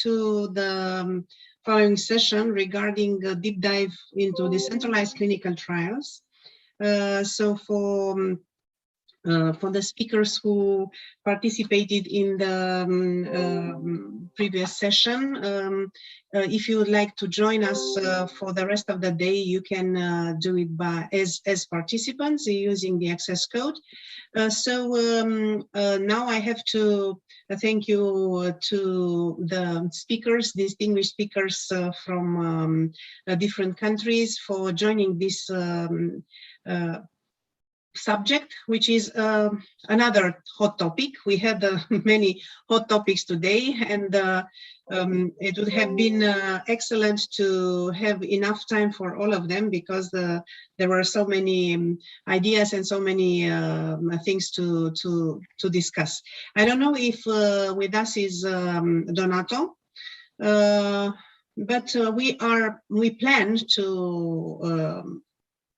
to the following session regarding a deep dive into decentralized clinical trials. So for the speakers who participated in the previous session, if you would like to join us for the rest of the day, you can do it as participants using the access code. Now I have to thank you to the speakers, distinguished speakers from different countries for joining this subject, which is another hot topic. We had many hot topics today, and it would have been excellent to have enough time for all of them, because there were so many ideas and so many things to discuss. I don't know if with us is Donato, but we plan to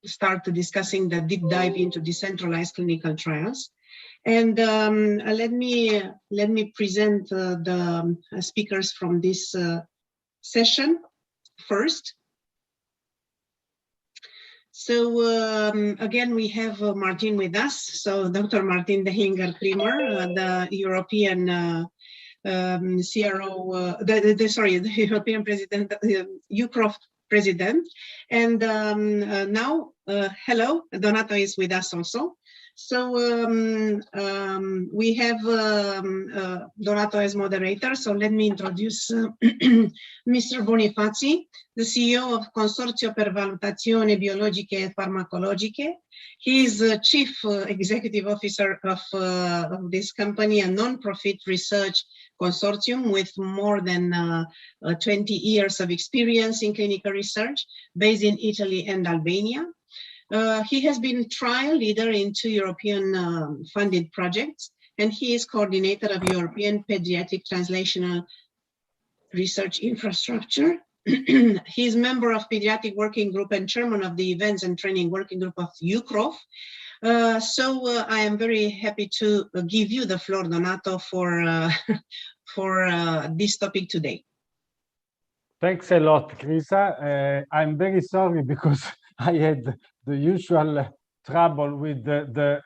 start discussing the deep dive into decentralized clinical trials. And let me present the speakers from this session first. So again, we have Martine with us. So Dr. Martine Dehlinger Kremer, the European CRO, the European President, EUCROF President. And now, hello, Donato is with us also. So we have Donato as moderator. So let me introduce Mr. Bonifazi, the CEO of Consorzio per Valutazione Biologiche e Farmacologiche. He is the Chief Executive Officer of this company, a non-profit research consortium with more than 20 years of experience in clinical research, based in Italy and Albania. He has been trial leader in 2 European funded projects, and he is coordinator of European Paediatric Translational Research Infrastructure. He is member of Pediatric Working Group and chairman of the Events and Training Working Group of EUCROF. I am very happy to give you the floor, Donato, for this topic today. Thanks a lot, Krisa. I'm very sorry because I had the usual trouble with the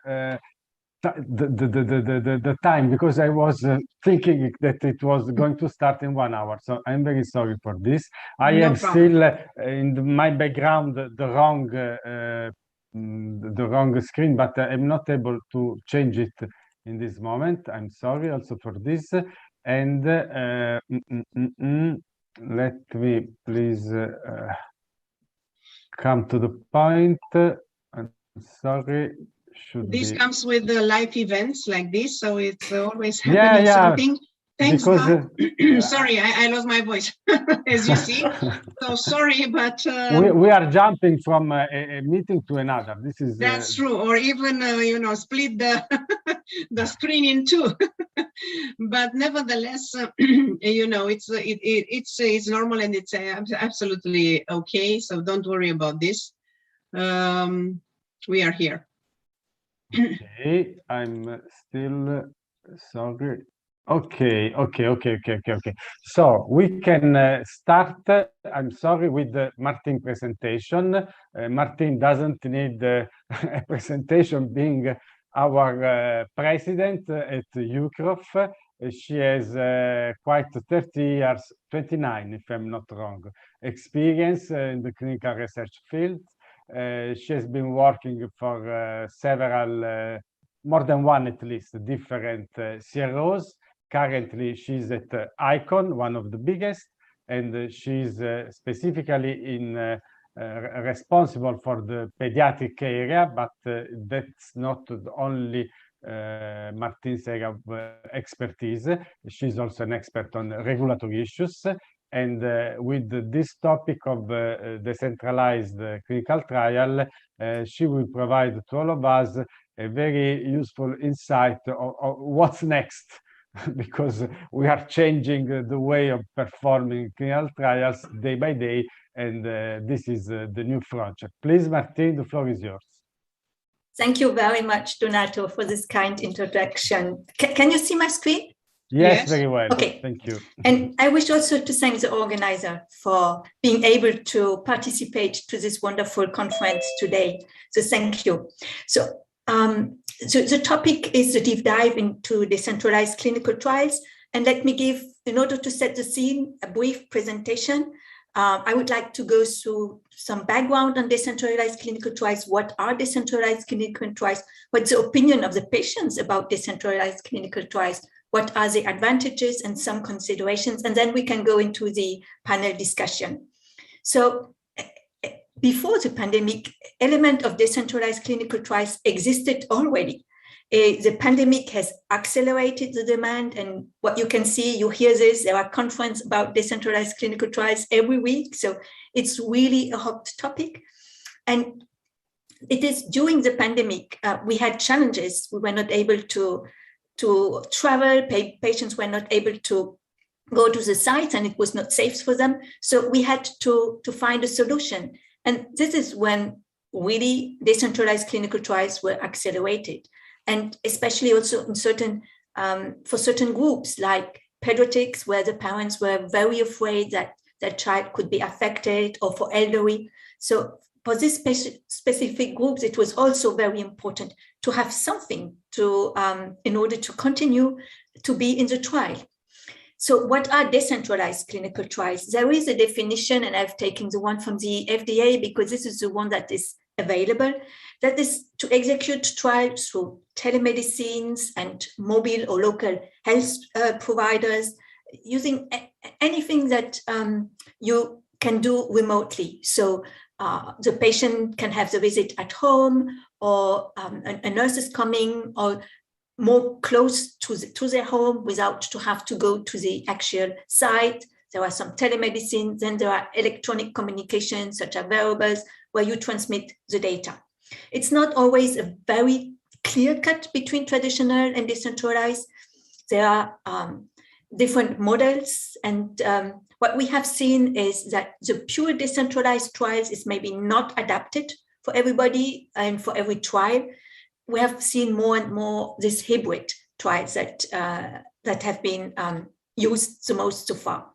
time, because I was thinking that it was going to start in 1 hour. So I'm very sorry for this. I have still in my background the wrong screen, but I'm not able to change it in this moment. I'm sorry also for this. And let me please come to the point. I'm sorry. This comes with the live events like this, so it's always happening something. Thanks, because, sorry, I lost my voice, as you see. So sorry, but we are jumping from a meeting to another. This is that's true, or even you know, split the the screen in two. But nevertheless, you know, it's normal, and it's absolutely okay. So don't worry about this. We are here. Okay, I'm still sorry. Okay. So we can start. I'm sorry, with the Martine presentation. Martine doesn't need a presentation, being our president at EUCROF. She has quite 30 years, 29 if I'm not wrong, experience in the clinical research field. She has been working for several, more than one at least, different CROs. Currently, she's at ICON, one of the biggest, and she's specifically responsible for the pediatric area, but that's not only Martine's area of expertise. She's also an expert on regulatory issues. And with this topic of decentralized clinical trial, she will provide to all of us a very useful insight of what's next, because we are changing the way of performing clinical trials day by day, and this is the new project. Please, Martine, the floor is yours. Thank you very much, Donato, for this kind introduction. Can you see my screen? Yes, very well. Okay. Thank you. And I wish also to thank the organizer for being able to participate to this wonderful conference today. So thank you. So, so the topic is the deep dive into decentralized clinical trials. And let me give, in order to set the scene, a brief presentation. I would like to go through some background on decentralized clinical trials. What are decentralized clinical trials? What's the opinion of the patients about decentralized clinical trials? What are the advantages and some considerations? And then we can go into the panel discussion. So before the pandemic, element of decentralized clinical trials existed already. The pandemic has accelerated the demand, and what you can see, you hear this, there are conferences about decentralized clinical trials every week. So it's really a hot topic. And it is during the pandemic, we had challenges. We were not able to travel, patients were not able to go to the sites, and it was not safe for them. So we had to find a solution. And this is when really decentralized clinical trials were accelerated. And especially also in certain, for certain groups like pediatrics, where the parents were very afraid that their child could be affected, or for elderly. So for these specific groups, it was also very important to have something to, in order to continue to be in the trial. So what are decentralized clinical trials? There is a definition, and I've taken the one from the FDA because this is the one that is available, that is to execute trials through telemedicines and mobile or local health providers, using anything that you can do remotely. So the patient can have the visit at home, or a nurse is coming, or more close to their home without to have to go to the actual site. There are some telemedicine, then there are electronic communications such as wearables where you transmit the data. It's not always a very clear cut between traditional and decentralized. There are different models, and what we have seen is that the pure decentralized trials is maybe not adapted for everybody and for every trial. We have seen more and more this hybrid trials that have been used the most so far.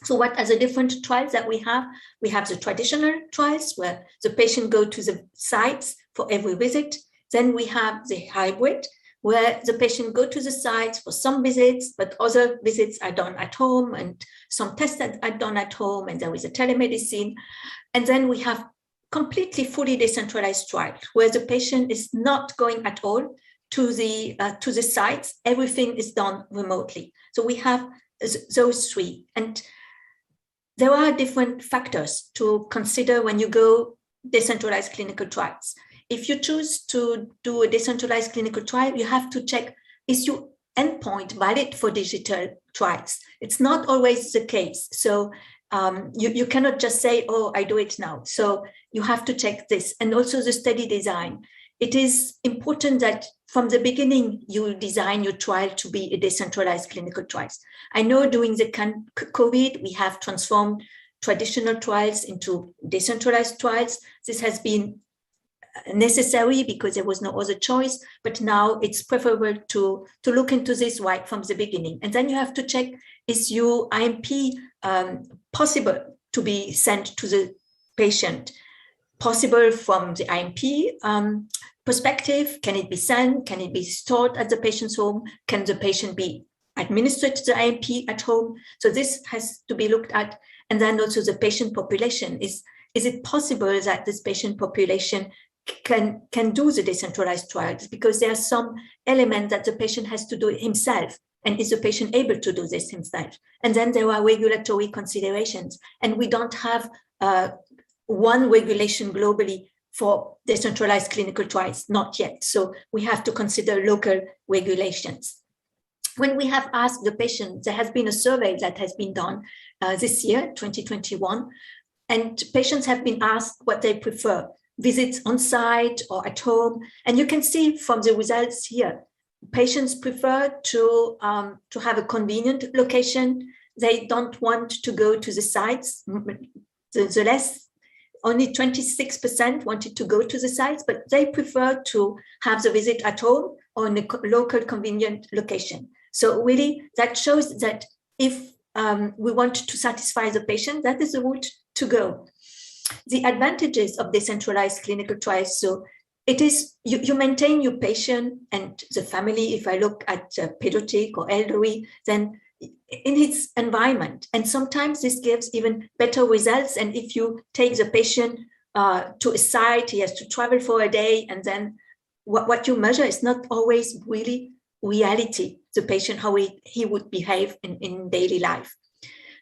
So what are the different trials that we have? We have the traditional trials where the patient go to the sites for every visit. Then we have the hybrid where the patient go to the sites for some visits, but other visits are done at home, and some tests are done at home, and there is a telemedicine. And then we have completely fully decentralized trial where the patient is not going at all to the sites. Everything is done remotely. So we have those three. And there are different factors to consider when you go decentralized clinical trials. If you choose to do a decentralized clinical trial, you have to check, is your endpoint valid for digital trials? It's not always the case. So you cannot just say, oh, I do it now. So you have to check this. And also the study design. It is important that from the beginning, you design your trial to be a decentralized clinical trials. I know during the COVID, we have transformed traditional trials into decentralized trials. This has been necessary because there was no other choice, but now it's preferable to look into this right from the beginning. And then you have to check, is your IMP possible to be sent to the patient? Possible from the IMP perspective? Can it be sent? Can it be stored at the patient's home? Can the patient be administered to the IMP at home? So this has to be looked at. And then also the patient population. Is it possible that this patient population can do the decentralized trials? Because there are some elements that the patient has to do it himself. And is the patient able to do this himself? And then there are regulatory considerations. And we don't have one regulation globally for decentralized clinical trials, not yet. So we have to consider local regulations. When we have asked the patient, there has been a survey that has been done this year, 2021, and patients have been asked what they prefer, visits on site or at home. And you can see from the results here, patients prefer to have a convenient location. They don't want to go to the sites. The less, only 26% wanted to go to the sites, but they prefer to have the visit at home or in a local convenient location. So really, that shows that if we want to satisfy the patient, that is the route to go. The advantages of decentralized clinical trials, so it is, you maintain your patient and the family. If I look at pediatric or elderly, then in its environment. And sometimes this gives even better results. And if you take the patient to a site, he has to travel for a day, and then what you measure is not always really reality, the patient, how he would behave in daily life.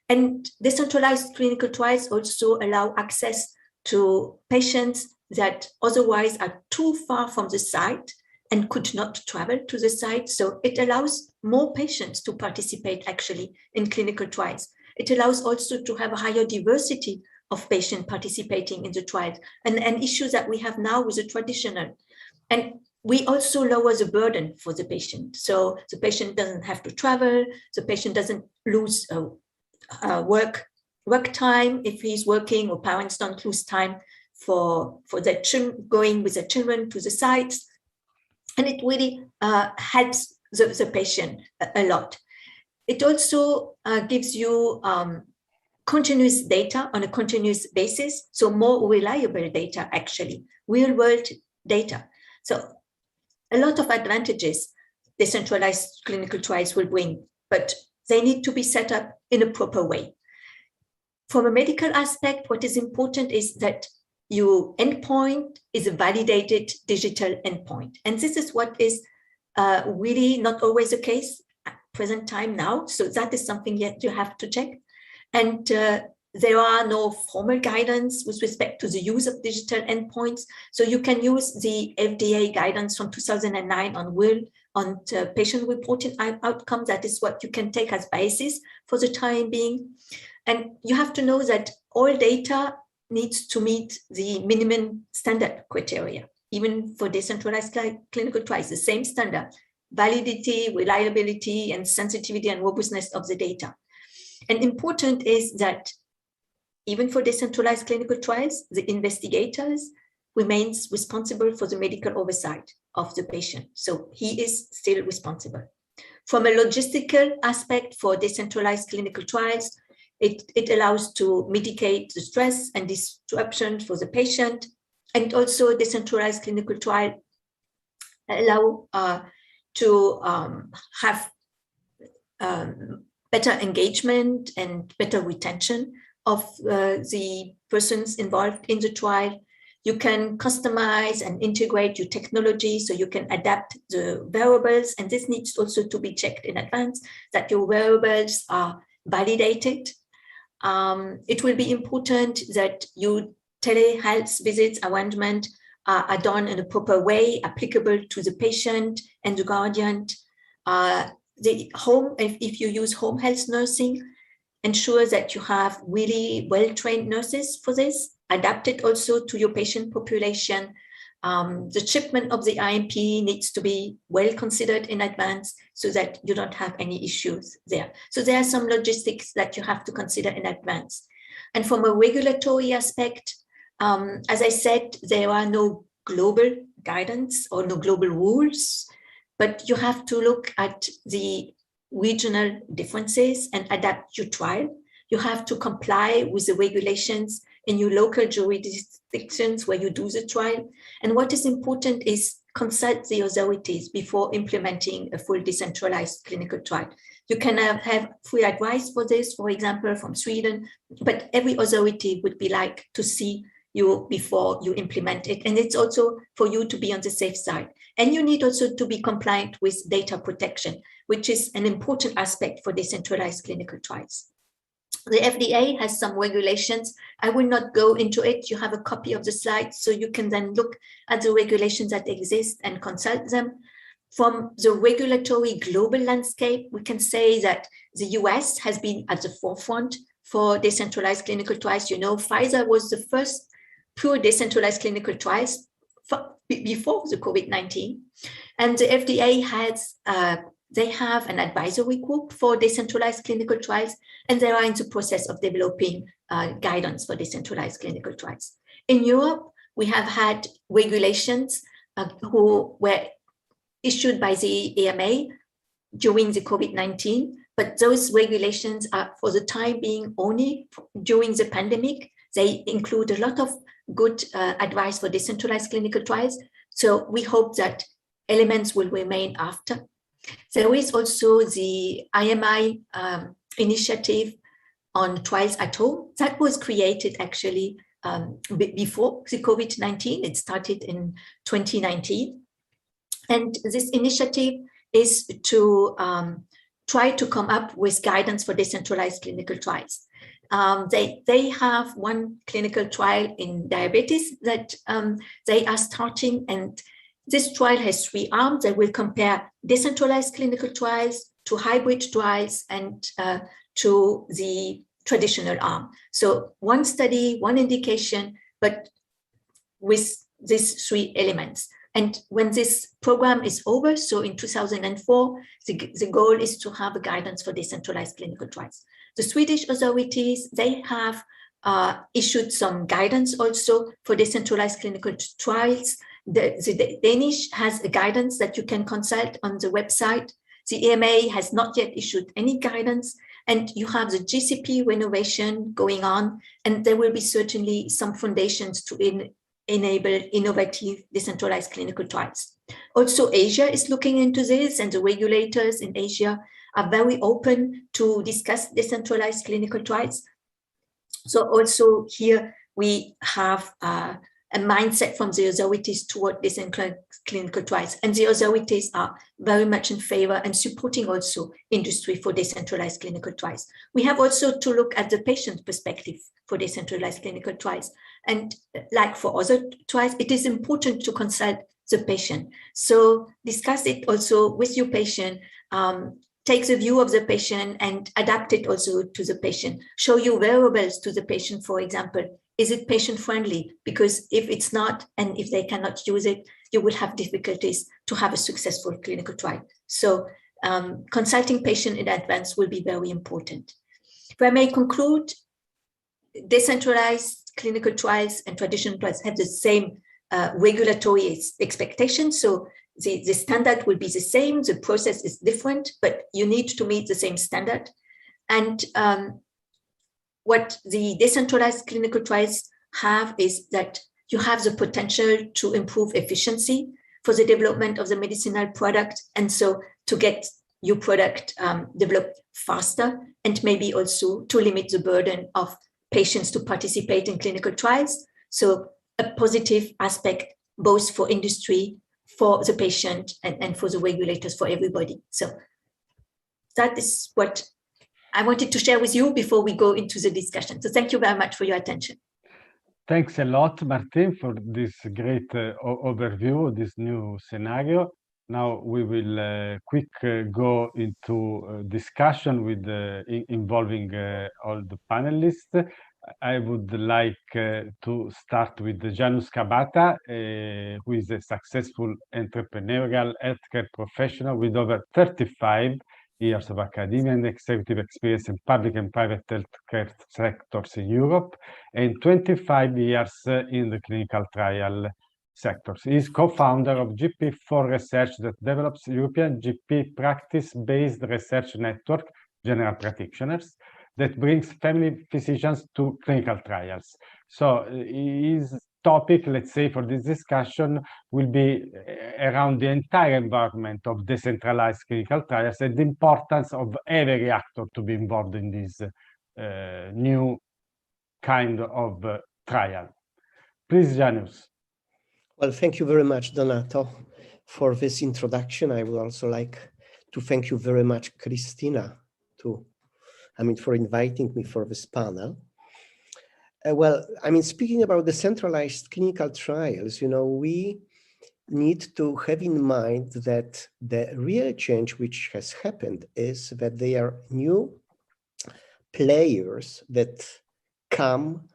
And decentralized clinical trials also allow access to patients that otherwise are too far from the site and could not travel to the site. So it allows more patients to participate actually in clinical trials. It allows also to have a higher diversity of patients participating in the trials, and issues that we have now with the traditional. And we also lower the burden for the patient. So the patient doesn't have to travel, the patient doesn't lose work time if he's working, or parents don't lose time for their going with their children to the sites. And it really helps the patient a lot. It also gives you continuous data on a continuous basis, so more reliable data, actually, real world data. So a lot of advantages decentralized clinical trials will bring, but they need to be set up in a proper way. From a medical aspect, what is important is that your endpoint is a validated digital endpoint. And this is what is really not always the case at present time now. So that is something yet you have to check. And there are no formal guidance with respect to the use of digital endpoints. So you can use the FDA guidance from 2009 on patient-reported outcomes. That is what you can take as basis for the time being. And you have to know that all data needs to meet the minimum standard criteria, even for decentralized clinical trials, the same standard: validity, reliability, and sensitivity and robustness of the data. And important is that even for decentralized clinical trials, the investigators remains responsible for the medical oversight of the patient. So he is still responsible. From a logistical aspect for decentralized clinical trials, it allows to mitigate the stress and disruption for the patient. And also decentralized clinical trial allow to have better engagement and better retention of the persons involved in the trial. You can customize and integrate your technology, so you can adapt the variables, and this needs also to be checked in advance, that your variables are validated. It will be important that your telehealth visits arrangement are done in a proper way, applicable to the patient and the guardian. The home, if you use home health nursing, ensure that you have really well-trained nurses for this, adapted also to your patient population. The shipment of the IMP needs to be well considered in advance so that you don't have any issues there. So there are some logistics that you have to consider in advance. And from a regulatory aspect, as I said, there are no global guidance or no global rules, but you have to look at the regional differences and adapt your trial. You have to comply with the regulations in your local jurisdictions where you do the trial. And what is important is consult the authorities before implementing a full decentralized clinical trial. You can have free advice for this, for example, from Sweden, but every authority would be like to see you before you implement it. And it's also for you to be on the safe side. And you need also to be compliant with data protection, which is an important aspect for decentralized clinical trials. The FDA has some regulations. I will not go into it. You have a copy of the slides, so you can then look at the regulations that exist and consult them. From the regulatory global landscape, we can say that the US has been at the forefront for decentralized clinical trials. You know, Pfizer was the first pure decentralized clinical trials before the COVID-19. And the FDA has they have an advisory group for decentralized clinical trials, and they are in the process of developing guidance for decentralized clinical trials. In Europe, we have had regulations who were issued by the EMA during the COVID-19, but those regulations are for the time being only during the pandemic. They include a lot of good advice for decentralized clinical trials. So we hope that elements will remain after. There is also the IMI initiative on trials at home that was created actually before the COVID-19. It started in 2019. And this initiative is to try to come up with guidance for decentralized clinical trials. They have one clinical trial in diabetes that they are starting, and this trial has 3 arms. They will compare decentralized clinical trials to hybrid trials and to the traditional arm. So one study, one indication, but with these 3 elements. And when this program is over, so in 2004, the goal is to have a guidance for decentralized clinical trials. The Swedish authorities, they have issued some guidance also for decentralized clinical trials. The Danish has a guidance that you can consult on the website. The EMA has not yet issued any guidance, and you have the GCP renovation going on, and there will be certainly some foundations to enable innovative decentralized clinical trials. Also, Asia is looking into this, and the regulators in Asia are very open to discuss decentralized clinical trials. So also here we have a mindset from the authorities toward decentralized clinical trials, and the authorities are very much in favor and supporting also industry for decentralized clinical trials. We have also to look at the patient perspective for decentralized clinical trials. And like for other trials, it is important to consult the patient. So discuss it also with your patient, take the view of the patient and adapt it also to the patient. Show your wearables to the patient, for example. Is it patient friendly? Because if it's not, and if they cannot use it, you will have difficulties to have a successful clinical trial. So consulting patient in advance will be very important. If I may conclude, decentralized clinical trials and traditional trials have the same regulatory expectations. So the standard will be the same, the process is different, but you need to meet the same standard. And what the decentralized clinical trials have is that you have the potential to improve efficiency for the development of the medicinal product, and so to get your product developed faster, and maybe also to limit the burden of patients to participate in clinical trials. So a positive aspect both for industry, for the patient, and for the regulators, for everybody. So that is what I wanted to share with you before we go into the discussion. So thank you very much for your attention. Thanks a lot, Martine, for this great overview of this new scenario. Now we will quick go into discussion with involving all the panelists. I would like to start with Janusz Kabata, who is a successful entrepreneurial healthcare professional with over 35 years of academia and executive experience in public and private healthcare sectors in Europe, and 25 years in the clinical trial sectors. He is co-founder of GP4 Research that develops European GP practice-based research network, general practitioners, that brings family physicians to clinical trials. So his topic, let's say, for this discussion will be around the entire environment of decentralized clinical trials and the importance of every actor to be involved in this new kind of trial. Please, Janusz. Well, thank you very much, Donato, for this introduction. I would also like to thank you very much, Cristina, for inviting me for this panel. Speaking about the centralized clinical trials, we need to have in mind that the real change which has happened is that there are new players that come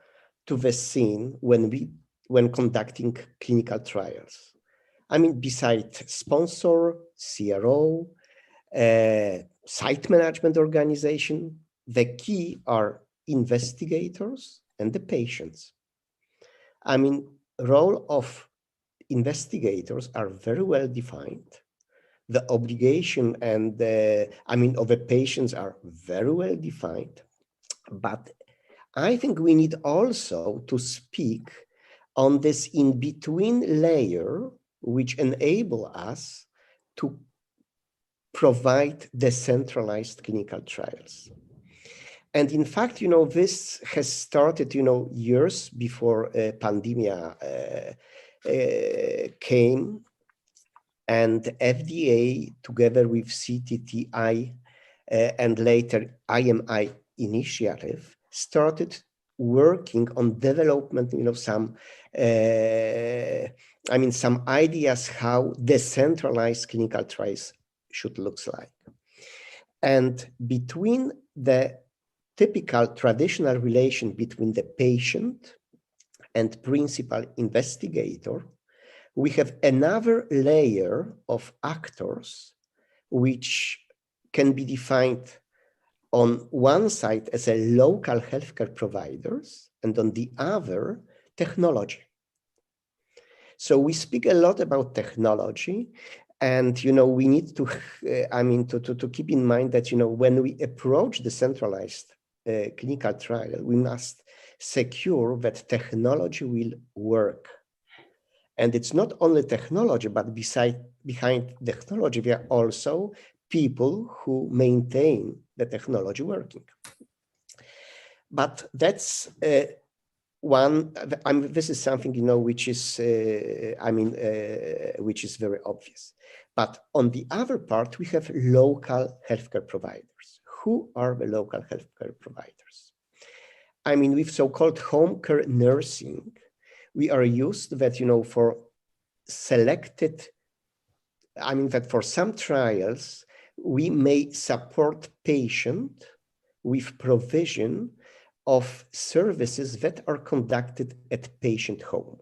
to the scene when conducting clinical trials. Besides sponsor, CRO, site management organization, the key are investigators and the patients. Role of investigators are very well defined. the obligation and the, I mean, of the patients are very well defined, but I think we need also to speak on this in-between layer, which enable us to provide decentralized clinical trials. And in fact, you know, this has started, you know, years before pandemia came, and FDA together with CTTI and later IMI initiative started working on development, you know, some, I mean, some ideas how decentralized clinical trials should look like. And between the typical traditional relation between the patient and principal investigator, we have another layer of actors which can be defined on one side as a local healthcare providers and on the other, technology. So we speak a lot about technology, and, you know, we need to, I mean, to keep in mind that, you know, when we approach the centralized clinical trial, we must secure that technology will work. And it's not only technology, but behind technology, there are also people who maintain the technology working. But that's one, I mean, this is something, you know, which is, which is very obvious. But on the other part, we have local healthcare providers. Who are the local healthcare providers? I mean, with so-called home care nursing, we are used that, you know, for selected, I mean, that for some trials, we may support patient with provision of services that are conducted at patient home.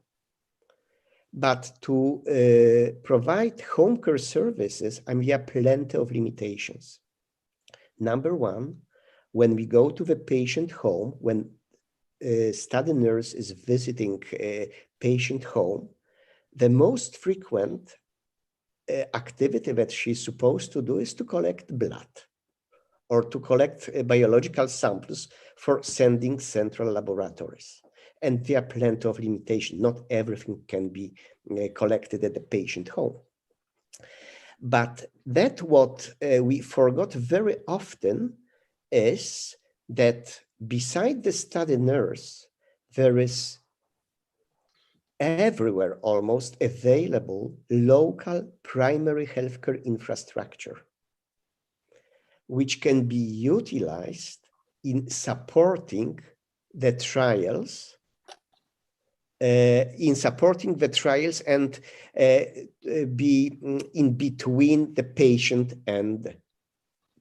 But to provide home care services, I mean, there are plenty of limitations. Number one, when we go to the patient home, when a study nurse is visiting a patient home, the most frequent activity that she's supposed to do is to collect blood or to collect biological samples for sending central laboratories. And there are plenty of limitations. Not everything can be collected at the patient home. But that what we forgot very often is that beside the study nurse, there is everywhere almost available local primary healthcare infrastructure, which can be utilized in supporting the trials, and be in between the patient and,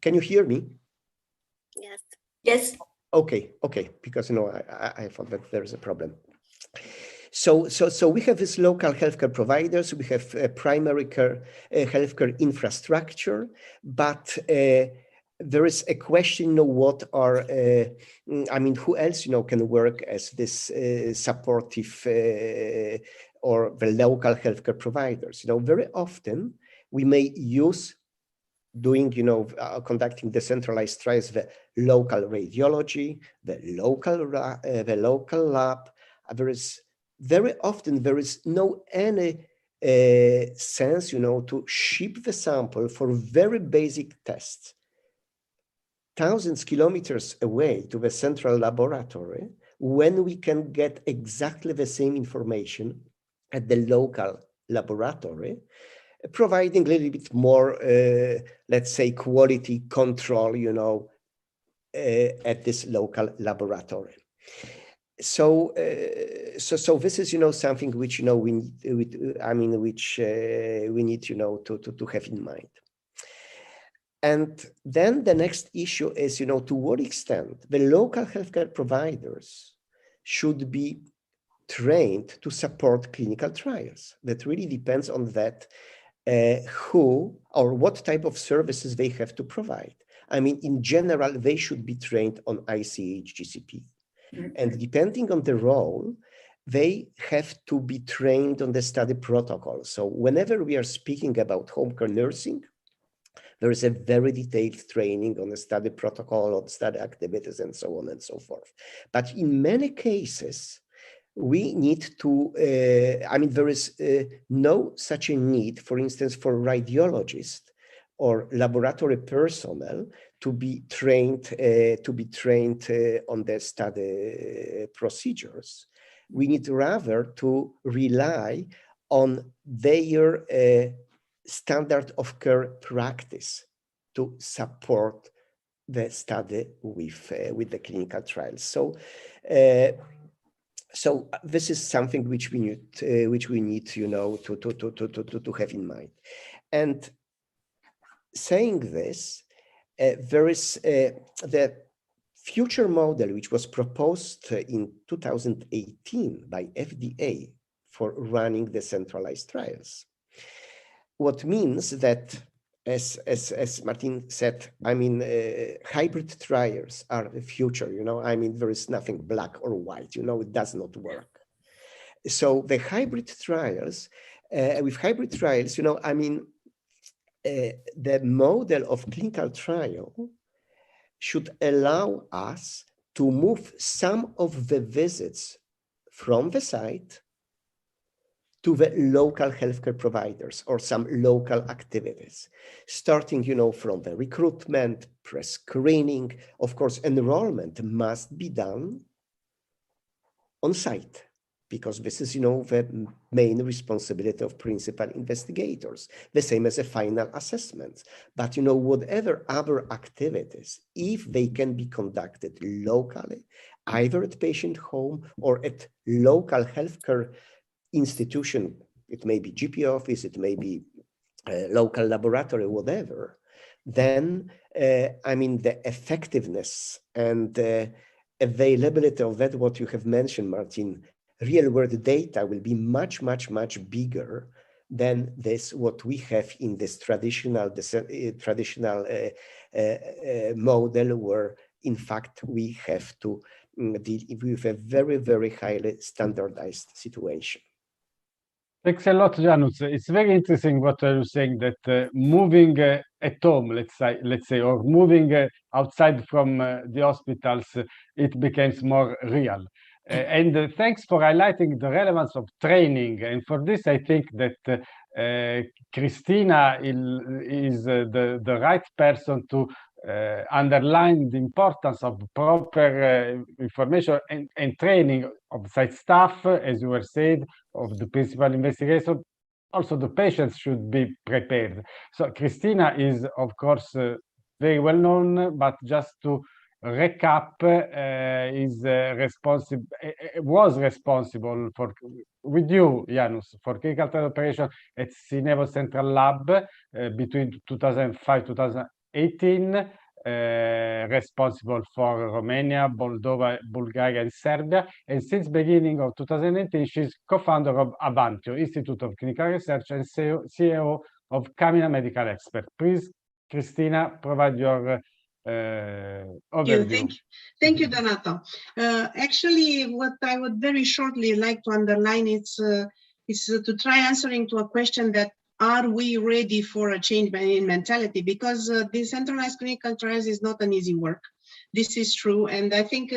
can you hear me? Yes. Yes. Okay, because, you know, I thought that there's a problem. So we have these local healthcare providers, we have primary care healthcare infrastructure, but there is a question, you know, what are, I mean, who else, you know, can work as this supportive or the local healthcare providers? You know, very often we may use doing, you know, conducting decentralized trials, the local radiology, the local lab. There is very often there is no any sense, you know, to ship the sample for very basic tests thousands of kilometers away to the central laboratory when we can get exactly the same information at the local laboratory, providing a little bit more, let's say, quality control, you know, at this local laboratory. So this is, you know, something which, you know, we need, we need, you know, to have in mind. And then the next issue is, you know, to what extent the local healthcare providers should be trained to support clinical trials. That really depends on that, who or what type of services they have to provide. I mean, in general, they should be trained on ICH GCP. And depending on the role, they have to be trained on the study protocol. So whenever we are speaking about home care nursing, There is a very detailed training on the study protocol, on study activities, and so on and so forth. But in many cases, we need to, there is no such a need, for instance, for radiologists or laboratory personnel to be trained on the study procedures. We need rather to rely on their standard of care practice to support the study with the clinical trials. So this is something which we need, to have in mind. And saying this, there is the future model which was proposed in 2018 by FDA for running decentralized trials. What means that, as Martine said, hybrid trials are the future, there is nothing black or white, it does not work. So the hybrid trials, with hybrid trials, the model of clinical trial should allow us to move some of the visits from the site to the local healthcare providers or some local activities, starting, from the recruitment, pre-screening. Of course, enrollment must be done on site, because this is, the main responsibility of principal investigators, the same as a final assessment. But, whatever other activities, if they can be conducted locally, either at patient home or at local healthcare institution, it may be GP office, it may be a local laboratory, whatever, then, the effectiveness and availability of that, what you have mentioned, Martine, real-world data will be much, much, much bigger than this, what we have in this traditional model, where, in fact, we have to deal with a very, very highly standardized situation. Thanks a lot, Janusz. It's very interesting what you're saying, that moving at home, let's say, or moving outside from the hospitals, it becomes more real. And thanks for highlighting the relevance of training. And for this, I think that Cristina is the right person to underline the importance of proper information and training of site staff, as you were said, of the principal investigator. Also, the patients should be prepared. So Cristina is, of course, very well known, but just to recap, was responsible for, with you, Janusz, for clinical trial operation at Synevo Central Lab between 2005-2018, responsible for Romania, Moldova, Bulgaria, and Serbia. And since beginning of 2018, she's co-founder of Avantyo, Institute of Clinical Research, and CEO of Camina Medical Expert. Please, Cristina, provide your overview. Thank you, Donato. Actually, what I would very shortly like to underline is to try answering to a question that, are we ready for a change in mentality? Because decentralized clinical trials is not an easy work. This is true, and I think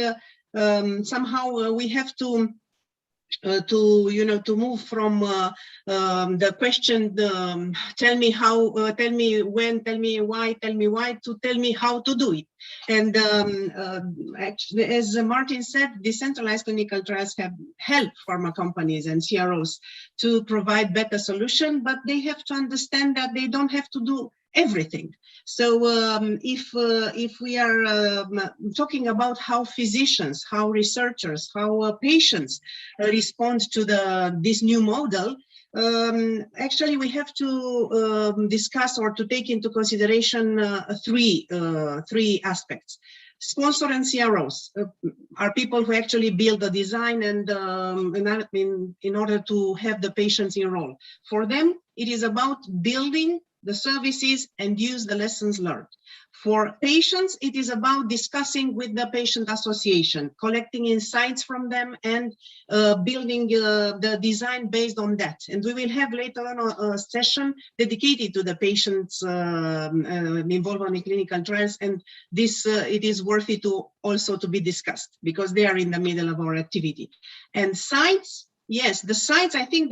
somehow we have to move from the question, tell me how, tell me when, tell me why, to tell me how to do it. And actually, as Martine said, decentralized clinical trials have helped pharma companies and CROs to provide better solution, but they have to understand that they don't have to do everything. So if we are talking about how physicians, how researchers, how patients respond to this new model, actually we have to discuss or to take into consideration three aspects. Sponsor and CROs are people who actually build the design and in order to have the patients enroll. For them, it is about building the services and use the lessons learned. For patients, it is about discussing with the patient association, collecting insights from them and building the design based on that. And we will have later on a session dedicated to the patients involved in clinical trials. And this, it is worthy to also to be discussed because they are in the middle of our activity. And sites, yes, the sites, I think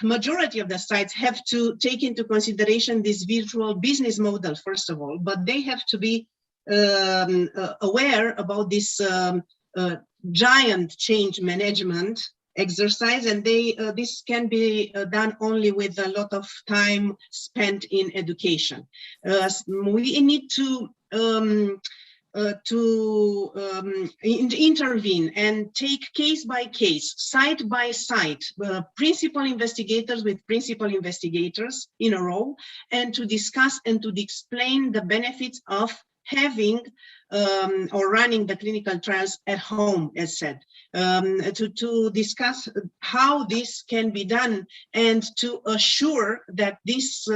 majority of the sites have to take into consideration this virtual business model, first of all, but they have to be aware about this giant change management exercise, and this can be done only with a lot of time spent in education. We need to intervene and take case by case, site by site, principal investigators with principal investigators in a row, and to discuss and to explain the benefits of having or running the clinical trials at home, as said, to discuss how this can be done and to assure that this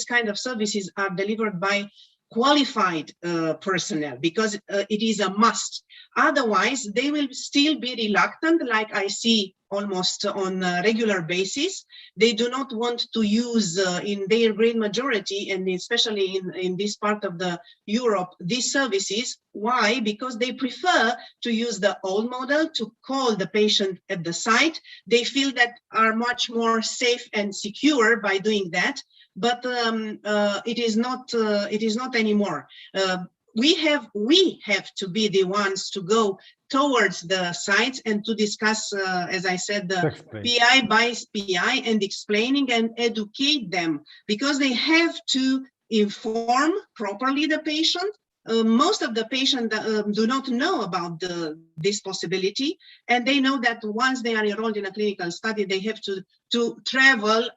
kind of services are delivered by qualified personnel, because it is a must. Otherwise, they will still be reluctant, like I see almost on a regular basis. They do not want to use in their great majority, and especially in this part of the Europe, these services. Why? Because they prefer to use the old model, to call the patient at the site. They feel that are much more safe and secure by doing that. But it is not anymore. We have to be the ones to go towards the sites and to discuss, as I said, the PI by PI, and explaining and educate them, because they have to inform properly the patient. Most of the patients do not know about this possibility, and they know that once they are enrolled in a clinical study, they have to travel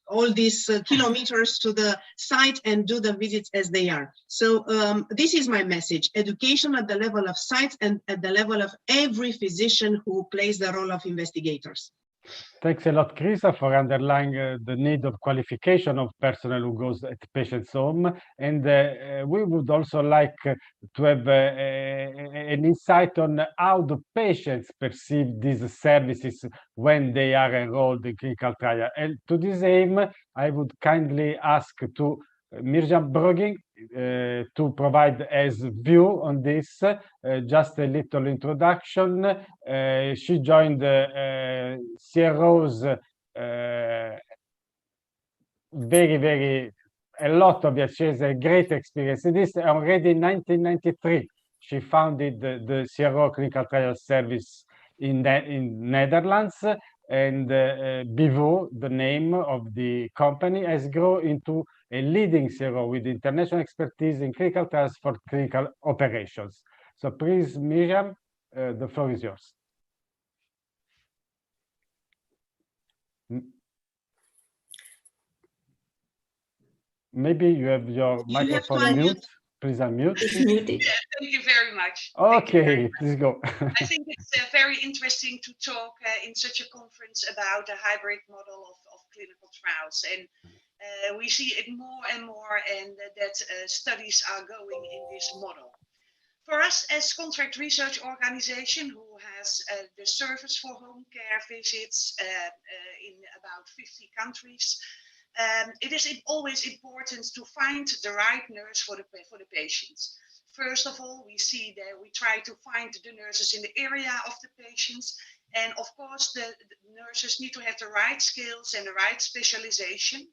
all these kilometers to the site and do the visits as they are. So this is my message: education at the level of sites and at the level of every physician who plays the role of investigators. Thanks a lot, Krista, for underlying the need of qualification of personnel who goes at patient's home. And we would also like to have an insight on how the patients perceive these services when they are enrolled in clinical trial. And to this aim, I would kindly ask to Mirjam Bruggink to provide as view on this, just a little introduction. She joined CROs a lot of years. She has a great experience in this. Already in 1993, she founded the CRO Clinical Trial Service in Netherlands, and Bivo, the name of the company, has grown into a leading CRO with international expertise in clinical trials for clinical operations. So please, Mirjam, the floor is yours. Maybe you have your microphone mute. Please unmute. It's muted. Yeah, thank you very much. Okay, please go. I think it's very interesting to talk in such a conference about the hybrid model of clinical trials. And we see it more and more, and that studies are going in this model. For us as contract research organization who has the service for home care visits in about 50 countries, it is always important to find the right nurse for the patients. First of all, we see that we try to find the nurses in the area of the patients. And of course, the nurses need to have the right skills and the right specialization.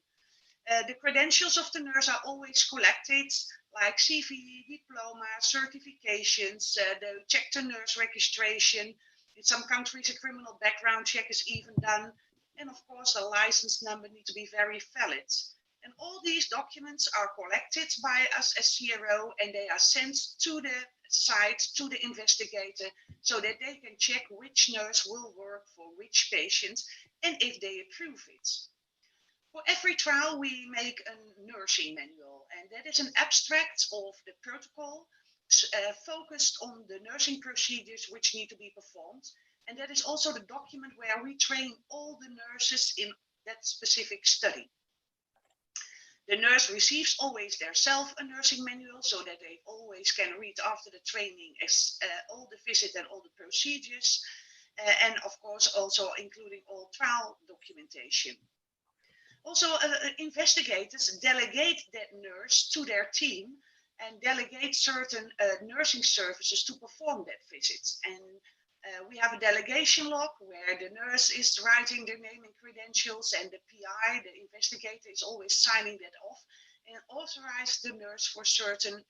The credentials of the nurse are always collected, like CV, diploma, certifications, the check the nurse registration. In some countries, a criminal background check is even done. And of course, the license number needs to be very valid. And all these documents are collected by us as CRO, and they are sent to the site, to the investigator, so that they can check which nurse will work for which patient and if they approve it. For every trial, we make a nursing manual, and that is an abstract of the protocol focused on the nursing procedures which need to be performed. And that is also the document where we train all the nurses in that specific study. The nurse receives always themselves a nursing manual so that they always can read after the training all the visit and all the procedures, and of course also including all trial documentation. Also, investigators delegate that nurse to their team and delegate certain nursing services to perform that visit. And we have a delegation log where the nurse is writing their name and credentials, and the PI, the investigator, is always signing that off and authorize the nurse for certain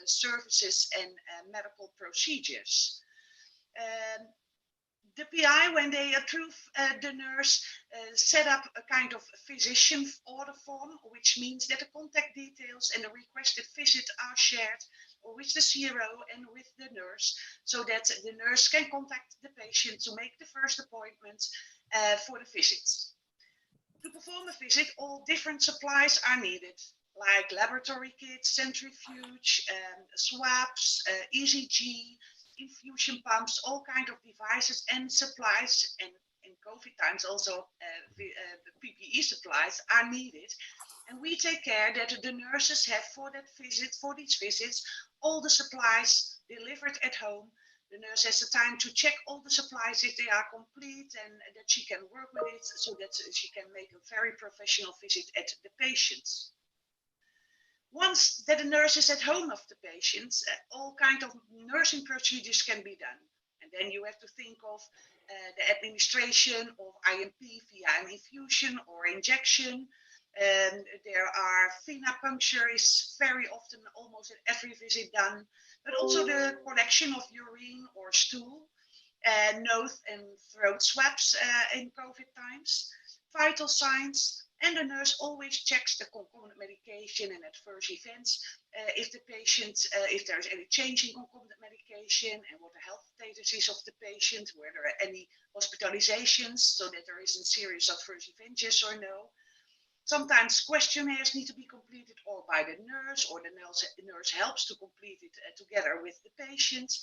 services and medical procedures. The PI, when they approve the nurse, set up a kind of physician order form, which means that the contact details and the requested visit are shared with the CRO and with the nurse, so that the nurse can contact the patient to make the first appointment for the visits. To perform a visit, all different supplies are needed, like laboratory kits, centrifuge, swabs, ECG, infusion pumps, all kinds of devices and supplies, and in COVID times also PPE supplies are needed. And we take care that the nurses have for these visits, all the supplies delivered at home. The nurse has the time to check all the supplies if they are complete, and that she can work with it so that she can make a very professional visit at the patients. Once that the nurse is at home of the patients, all kinds of nursing procedures can be done. And then you have to think of the administration of IMP via an infusion or injection. There are venipuncture is very often, almost at every visit done, but also the collection of urine or stool, nose and throat swabs in COVID times, vital signs. And the nurse always checks the concomitant medication and adverse events, if the patient, if there's any change in concomitant medication and what the health status is of the patient, where there are any hospitalizations, so that there isn't serious adverse events, yes or no. Sometimes questionnaires need to be completed or by the nurse, or the nurse helps to complete it together with the patient.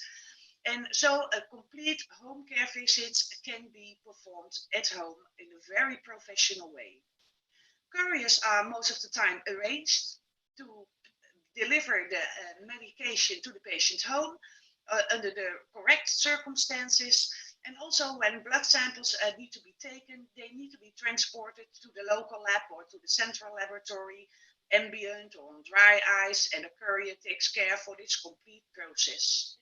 And so a complete home care visit can be performed at home in a very professional way. Couriers are most of the time arranged to deliver the medication to the patient's home under the correct circumstances. And also when blood samples need to be taken, they need to be transported to the local lab or to the central laboratory, ambient or on dry ice, and a courier takes care for this complete process.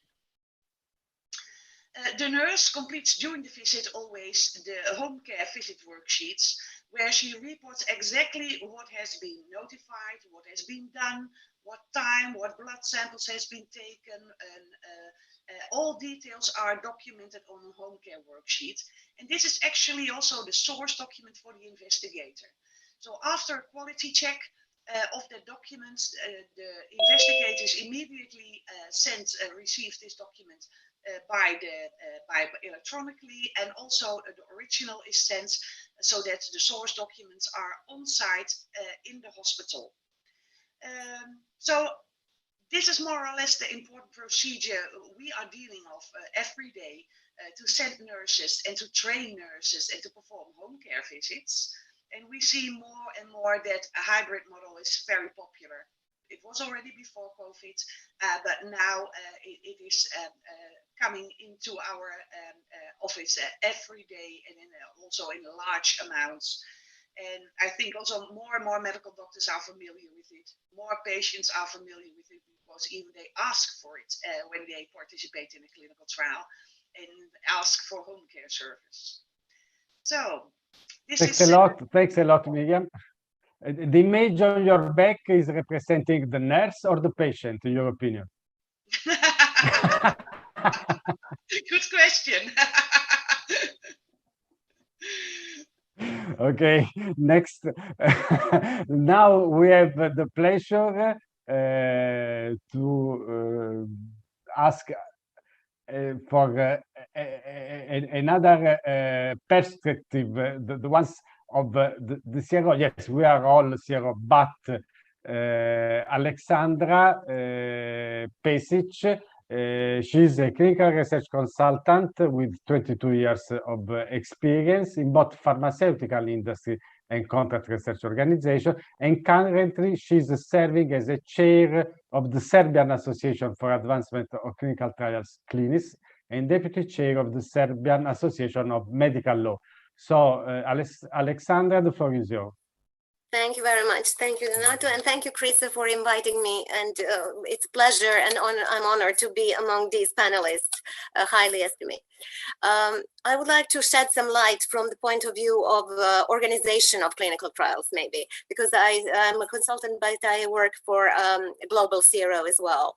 The nurse completes during the visit always the home care visit worksheets, where she reports exactly what has been notified, what has been done, what time, what blood samples has been taken, and all details are documented on a home care worksheet. And this is actually also the source document for the investigator. So after a quality check of the documents, the investigators immediately receive this document by electronically, and also the original is sent so that the source documents are on site in the hospital. So this is more or less the important procedure we are dealing with every day to send nurses and to train nurses and to perform home care visits. And we see more and more that a hybrid model is very popular. It was already before COVID, but now it is coming into our office every day, and also in large amounts. And I think also more and more medical doctors are familiar with it. More patients are familiar with it because even they ask for it when they participate in a clinical trial and ask for home care service. So this thanks a lot, Mirjam. The image on your back is representing the nurse or the patient, in your opinion? Good question. Okay, next. Now we have the pleasure to ask for another perspective, the ones of the CRO. Yes, we are all CRO, but Aleksandra Pesic, she's a clinical research consultant with 22 years of experience in both pharmaceutical industry and Contract Research Organization. And currently, she's serving as a chair of the Serbian Association for Advancement of Clinical Trials, CLINIS, and deputy chair of the Serbian Association of Medical Law. So, Aleksandra, the floor is yours. Thank you very much. Thank you, Donato, and thank you, Krista, for inviting me. And it's a pleasure and I'm honored to be among these panelists, highly estimate. I would like to shed some light from the point of view of organization of clinical trials, maybe, because I'm a consultant, but I work for a global CRO as well.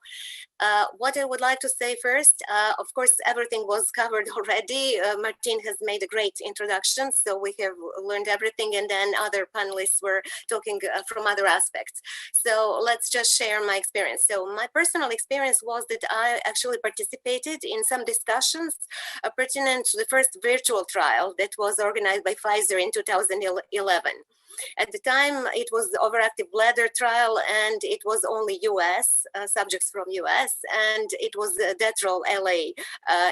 What I would like to say first, of course, everything was covered already. Martine has made a great introduction, so we have learned everything, and then other panelists were talking from other aspects. So let's just share my experience. So my personal experience was that I actually participated in some discussions pertinent to the first virtual trial that was organized by Pfizer in 2011. At the time, it was the overactive bladder trial, and it was only US, subjects from US, and it was the Detrol LA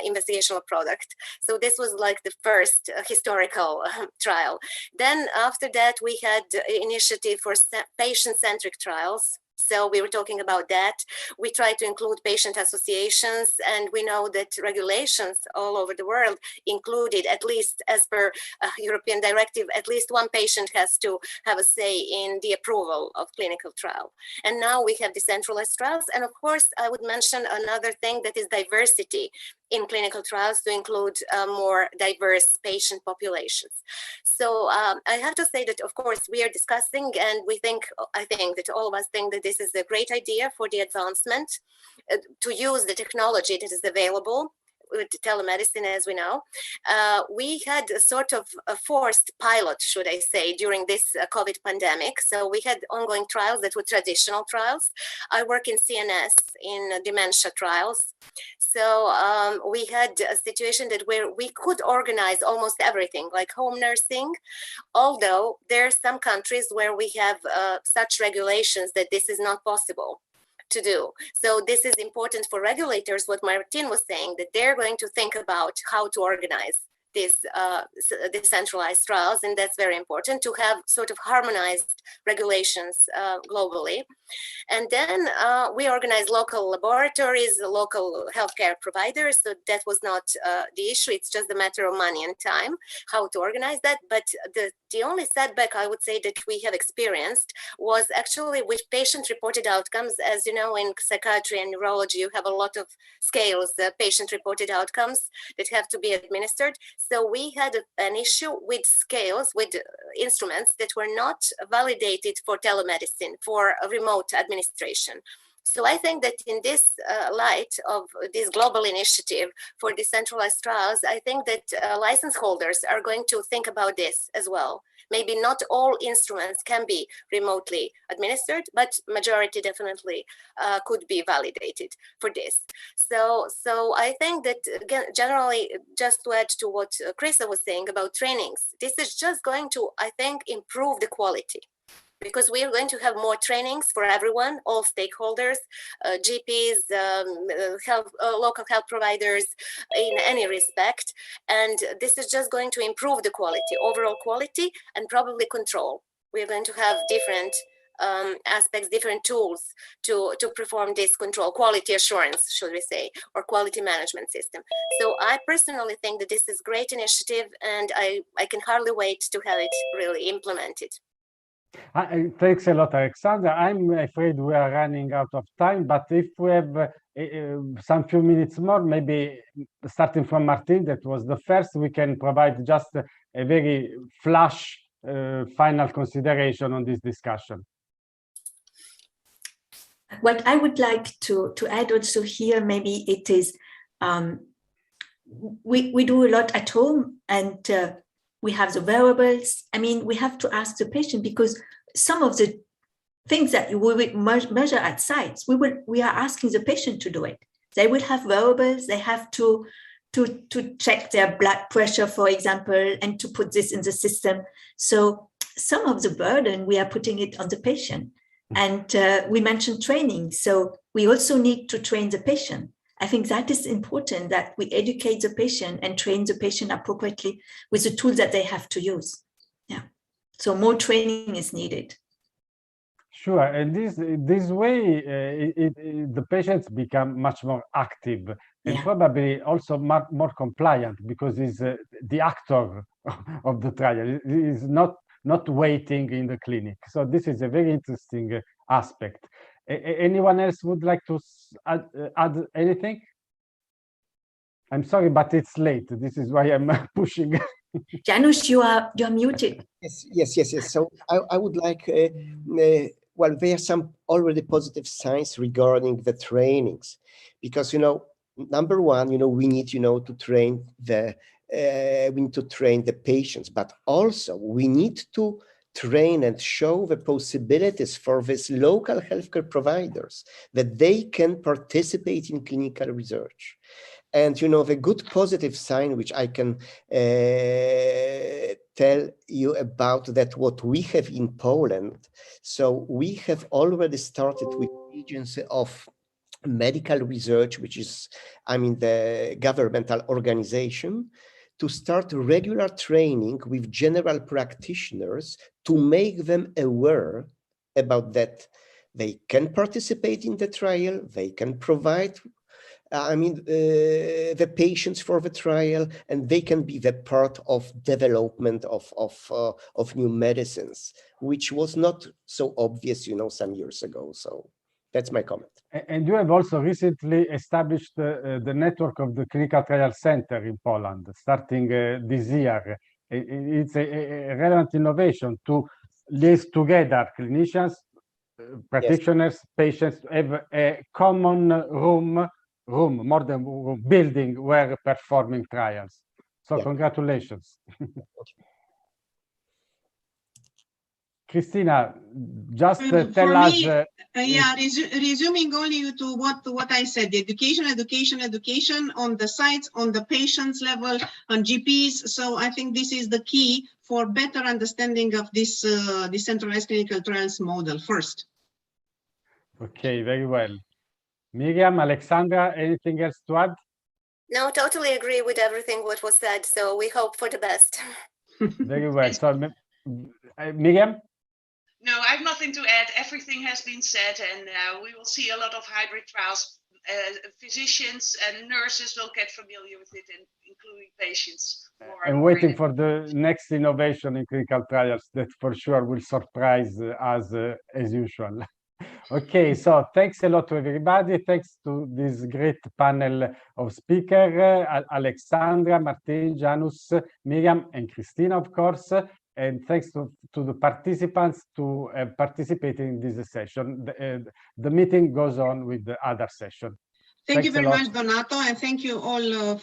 investigational product. So this was like the first historical trial. Then after that, we had initiative for patient-centric trials. So we were talking about that. We try to include patient associations, and we know that regulations all over the world included, at least as per European directive, at least one patient has to have a say in the approval of clinical trial. And now we have decentralized trials. And of course, I would mention another thing, that is diversity in clinical trials, to include more diverse patient populations. So I have to say that, of course, we are discussing, and I think that all of us think that this is a great idea for the advancement to use the technology that is available with telemedicine, as we know. We had a sort of a forced pilot, should I say, during this COVID pandemic. So we had ongoing trials that were traditional trials. I work in CNS, in dementia trials. So we had a situation where we could organize almost everything, like home nursing, although there are some countries where we have such regulations that this is not possible to do. So this is important for regulators, what Martine was saying, that they're going to think about how to organize these decentralized trials, and that's very important to have sort of harmonized regulations globally. And then we organize local laboratories, local healthcare providers, so that was not the issue, it's just a matter of money and time, how to organize that. But the only setback I would say that we have experienced was actually with patient-reported outcomes. As you know, in psychiatry and neurology, you have a lot of scales, patient-reported outcomes that have to be administered. So we had an issue with scales, with instruments that were not validated for telemedicine, for a remote administration. So I think that in this light of this global initiative for decentralized trials, I think that license holders are going to think about this as well. Maybe not all instruments can be remotely administered, but majority definitely could be validated for this. So I think that, again, generally, just to add to what Krista was saying about trainings, this is just going to, I think, improve the quality, because we are going to have more trainings for everyone, all stakeholders, GPs, local health providers, in any respect. And this is just going to improve the quality, overall quality, and probably control. We're going to have different aspects, different tools to perform this control, quality assurance, should we say, or quality management system. So I personally think that this is a great initiative, and I can hardly wait to have it really implemented. Thanks a lot, Aleksandra. I'm afraid we are running out of time, but if we have some few minutes more, maybe starting from Martine, that was the first, we can provide just a very flash final consideration on this discussion. What I would like to add also here, maybe it is, we do a lot at home, and we have the wearables. I mean, we have to ask the patient, because some of the things that we will measure at sites, we are asking the patient to do it. They will have wearables. They have to check their blood pressure, for example, and to put this in the system. So some of the burden, we are putting it on the patient. And we mentioned training. So we also need to train the patient. I think that is important, that we educate the patient and train the patient appropriately with the tools that they have to use. Yeah. So more training is needed. Sure, and this way the patients become much more active and probably also more compliant because he's the actor of the trial. He is not waiting in the clinic. So this is a very interesting aspect. Anyone else would like to add anything? I'm sorry, but it's late. This is why I'm pushing. Janusz, you're muted. Yes. So I would like, well, there are some already positive signs regarding the trainings, because, number one, we need, to train the patients, but also we need to train and show the possibilities for these local healthcare providers that they can participate in clinical research. And, the good positive sign, which I can tell you about that what we have in Poland. So we have already started with Agency of Medical Research, which is, the governmental organization, to start regular training with general practitioners to make them aware about that they can participate in the trial, they can provide the patients for the trial, and they can be the part of development of new medicines, which was not so obvious, some years ago. So that's my comment. And you have also recently established the network of the Clinical Trial Center in Poland, starting this year. It's a relevant innovation to liaise together clinicians, practitioners, patients, have a common modern building where performing trials. So congratulations. Cristina, just tell us. Resuming only to what I said, the education on the sites, on the patients level, on GPs. So I think this is the key for better understanding of this decentralized clinical trials model first. Okay, very well. Mirjam, Aleksandra, anything else to add? No, totally agree with everything what was said. So we hope for the best. Very well. So, Mirjam? No, I have nothing to add. Everything has been said, and we will see a lot of hybrid trials. Physicians and nurses will get familiar with it, and including patients. And waiting for the next innovation in clinical trials that for sure will surprise us as usual. Okay, so thanks a lot to everybody. Thanks to this great panel of speakers, Aleksandra, Martine, Janusz, Mirjam, and Cristina, of course. And thanks to the participants to participating in this session. The meeting goes on with the other session. Thank you very much, Donato, and thank you all.